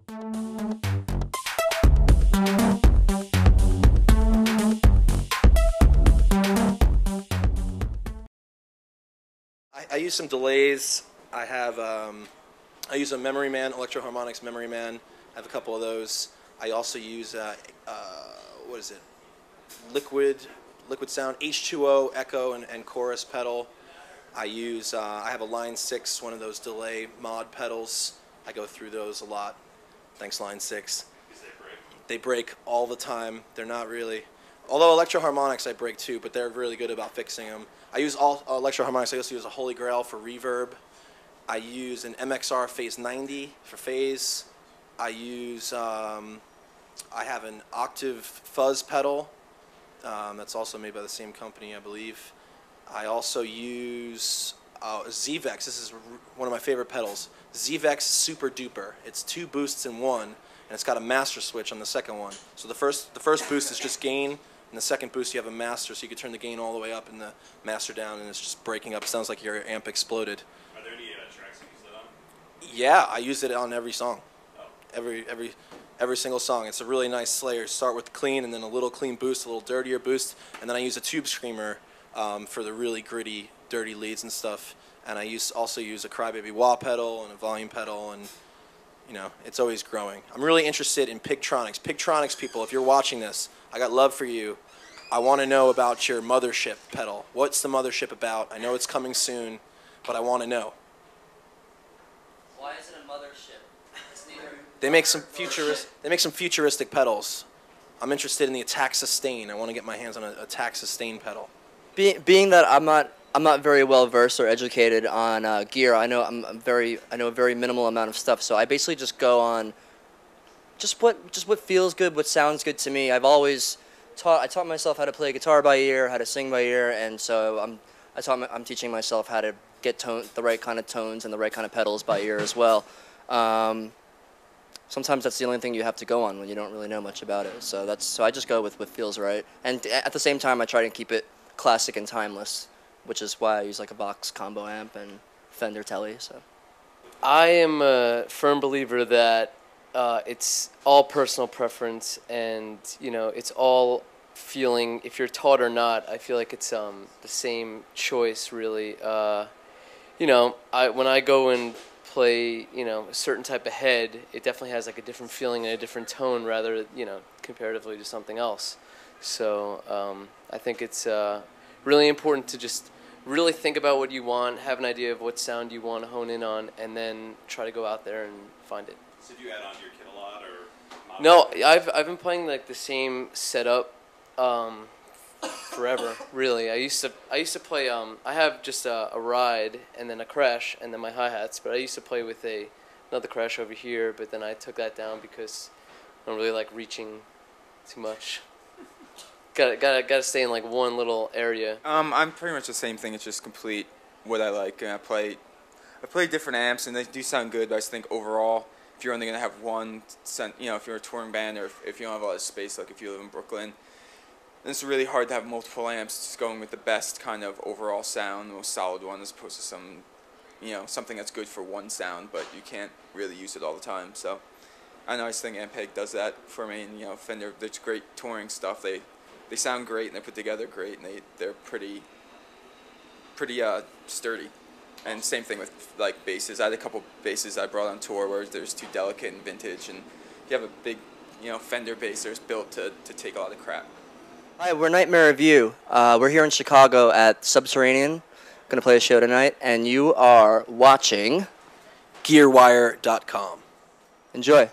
I use some delays. I use a Memory Man, Electro-Harmonix Memory Man. I have a couple of those. I also use what is it? Liquid Sound H2O Echo and Chorus pedal. I have a Line 6, one of those delay mod pedals. I go through those a lot. Thanks, Line 6. They break all the time. They're not really. Although Electro-Harmonix I break too, but they're really good about fixing them. I use all Electro-Harmonix. I also use a Holy Grail for reverb. I use an MXR Phase 90 for phase. I have an Octave Fuzz pedal that's also made by the same company, I believe. I also use Z.Vex. This is one of my favorite pedals. Z.Vex Super-Duper. It's 2 boosts in one, and it's got a master switch on the second one. So the first boost is just gain, and the second boost you have a master, so you can turn the gain all the way up and the master down, and it's just breaking up. It sounds like your amp exploded. Are there any tracks you use that on? Yeah, I use it on every song. Oh. Every single song. It's a really nice slayer. Start with clean, and then a little clean boost, a little dirtier boost, and then I use a tube screamer for the really gritty, dirty leads and stuff. And I also use a Crybaby wah pedal and a volume pedal, and you know, it's always growing. I'm really interested in Pigtronics. Pigtronics people, if you're watching this, I got love for you. I want to know about your mothership pedal. What's the mothership about? I know it's coming soon, but I want to know. Why is it a mothership? It's neither. They make some futuristic pedals. I'm interested in the attack sustain. I want to get my hands on a attack sustain pedal. Being that I'm not very well versed or educated on gear, I know a very minimal amount of stuff. So I basically just go on just what feels good, what sounds good to me. I taught myself how to play guitar by ear, how to sing by ear, and so I'm teaching myself how to get the right kind of tones and the right kind of pedals by ear as well. Sometimes that's the only thing you have to go on when you don't really know much about it. So I just go with what feels right, and at the same time I try to keep it classic and timeless, which is why I use like a Vox combo amp and Fender Tele. So I am a firm believer that it's all personal preference, and you know, it's all feeling. If you're taught or not, I feel like it's the same choice really. You know, when I go and play, you know, a certain type of head, it definitely has like a different feeling and a different tone, rather, you know, comparatively to something else. So I think it's really important to just really think about what you want, have an idea of what sound you want to hone in on, and then try to go out there and find it. So do you add on to your kit a lot, or? No, I've been playing like the same setup forever. Really, I used to play. I have just a ride and then a crash and then my hi-hats. But I used to play with another crash over here. But then I took that down because I don't really like reaching too much. Gotta stay in like one little area. I'm pretty much the same thing. It's just complete what I like. I play different amps and they do sound good. But I just think overall, if you're only gonna have one, you know, if you're a touring band or if you don't have a lot of space, like if you live in Brooklyn, then it's really hard to have multiple amps. Just going with the best kind of overall sound, the most solid one, as opposed to some, you know, something that's good for one sound, but you can't really use it all the time. So I know I just think Ampeg does that for me, and you know, Fender, there's great touring stuff. They sound great and they put together great, and they're pretty sturdy. And same thing with like basses. I had a couple basses I brought on tour where there's too delicate and vintage, and you have a big, you know, Fender bass that's built to take a lot of crap. Hi, we're Nightmare Review. We're here in Chicago at Subterranean. Going to play a show tonight, and you are watching Gearwire.com. Enjoy.